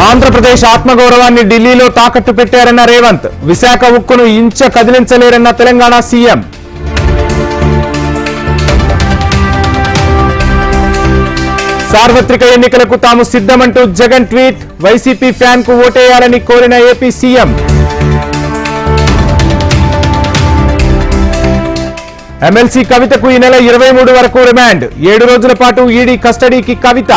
ఆంధ్రప్రదేశ్ ఆత్మగౌరవాన్ని ఢిల్లీలో తాకట్టు పెట్టారన్న రేవంత్, విశాఖ ఉక్కును ఇంచ కదిలించలేరన్న తెలంగాణ సీఎం. సార్వత్రిక ఎన్నికలకు తాము సిద్ధమంటూ జగన్ ట్వీట్, వైసీపీ ఫ్యాన్ కు ఓటేయాలని కోరిన ఏపీ సీఎం. ఎమ్మెల్సీ కవితకు ఈ నెల 23 వరకు రిమాండ్, 7 రోజుల పాటు ఈడీ కస్టడీకి కవిత.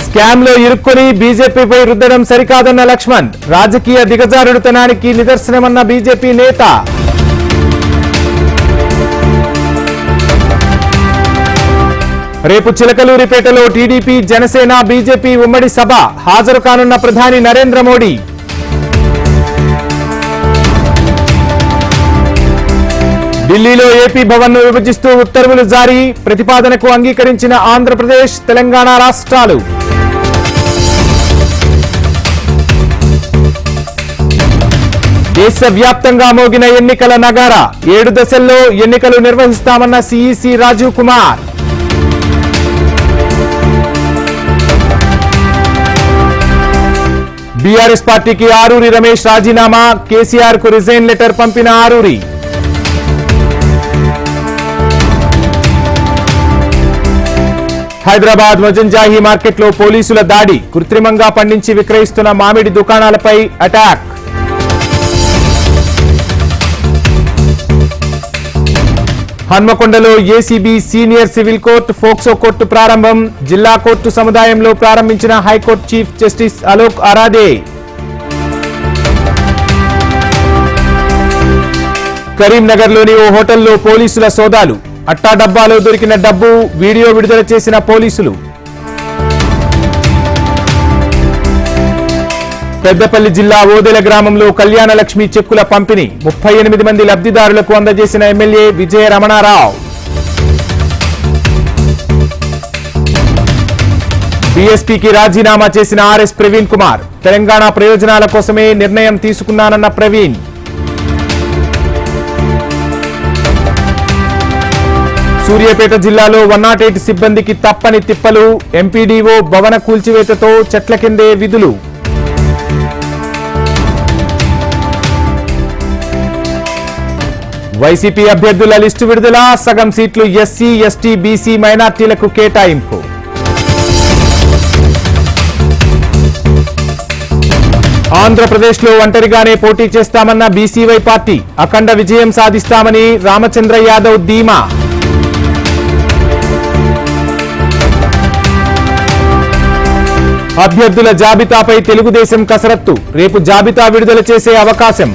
స్కామ్ లో ఇరుక్కుని బీజేపీపై రుద్దడం సరికాదన్న లక్ష్మణ్, రాజకీయ దిగజారుడుతనానికి నిదర్శనమన్న బీజేపీ నేత. రేపు చిలకలూరిపేటలో టీడీపీ, జనసేన, బీజేపీ ఉమ్మడి సభ, హాజరు కానున్న ప్రధాని నరేంద్ర మోడీ. ఢిల్లీలో ఏపీ భవన్ ను విభజిస్తూ ఉత్తర్వులు జారీ, ప్రతిపాదనకు అంగీకరించిన ఆంధ్రప్రదేశ్, తెలంగాణ రాష్ట్రాలు. దేశవ్యాప్తంగా మోగిన ఎన్నికల నగారా, 7 దశల్లో ఎన్నికలు నిర్వహిస్తామన్న సీఈసీ రాజీవ్ కుమార్. బీఆర్ఎస్ పార్టీకి ఆరూరి రమేష్ రాజీనామా, కేసీఆర్ కు రిజైన్ లెటర్ పంపిన ఆరూరి. హైదరాబాద్ మజంజాహి మార్కెట్లో పోలీసుల దాడి, కృత్రిమంగా పండించి విక్రయిస్తున్న మామిడి దుకాణాలపై అటాక్. హన్మకొండలో ACB senior civil court, POCSO court ప్రారంభం, జిల్లా కోర్టు సముదాయంలో ప్రారంభించిన high court chief justice Alok Aradhe. కరీంనగర్లోని ఓ హోటల్లో పోలీసుల సోదాలు, అట్టా డబ్బాలో దొరికిన డబ్బు, వీడియో విడుదల చేసిన పోలీసులు. పెద్దపల్లి జిల్లా ఓదెల గ్రామంలో కళ్యాణ లక్ష్మి చెక్కుల పంపిణీ, 38 మంది లబ్ధిదారులకు అందజేసిన ఎమ్మెల్యే విజయ రమణారావు. బీఎస్పీకి రాజీనామా చేసిన ఆర్ఎస్ ప్రవీణ్ కుమార్, తెలంగాణ ప్రయోజనాల కోసమే నిర్ణయం తీసుకున్నానన్న ప్రవీణ్. సూర్యాపేట జిల్లాలో 108 సిబ్బందికి తప్పని తిప్పలు, ఎంపీడీఓ భవన కూల్చివేతతో చెట్ల కిందే విధులు. వైసీపీ అభ్యర్థుల లిస్టు విడుదల, సగం సీట్లు ఎస్సీ, ఎస్టీ, బీసీ, మైనార్టీలకు కేటాయింపు. ఆంధ్రప్రదేశ్లో ఒంటరిగానే పోటీ చేస్తామన్న బీసీవై పార్టీ, అఖండ విజయం సాధిస్తామని రామచంద్ర యాదవ్ ధీమా. అభ్యర్థుల జాబితాపై తెలుగుదేశం కసరత్తు, రేపు జాబితా విడుదల చేసే అవకాశం.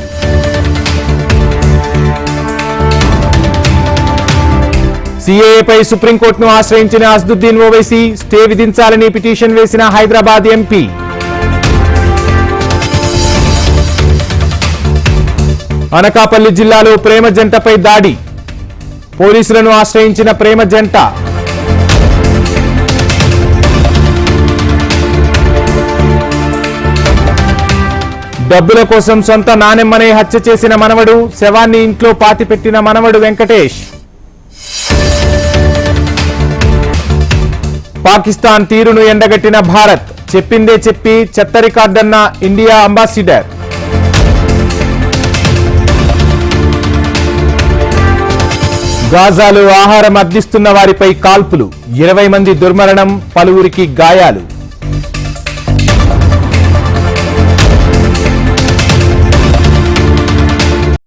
సీఏఏపై సుప్రీంకోర్టును ఆశ్రయించిన అసదుద్దీన్ ఓవైసీ, స్టే విధించాలని పిటిషన్ వేసిన హైదరాబాద్ ఎంపీ. అనకాపల్లి జిల్లాలో ప్రేమ జంటపై దాడి, పోలీసులను ఆశ్రయించిన ప్రేమ జంట. డబ్బుల కోసం సొంత నానెమ్మనే హత్య చేసిన మనవడు, శవాన్ని ఇంట్లో పాతిపెట్టిన మనవడు వెంకటేష్. పాకిస్తాన్ తీరును ఎండగట్టిన భారత్, చెప్పిందే చెప్పి చెత్త రికార్డన్న ఇండియా అంబాసిడర్. గాజాలో ఆహారం అందిస్తున్న వారిపై కాల్పులు, 20 మంది దుర్మరణం, పలువురికి గాయాలు.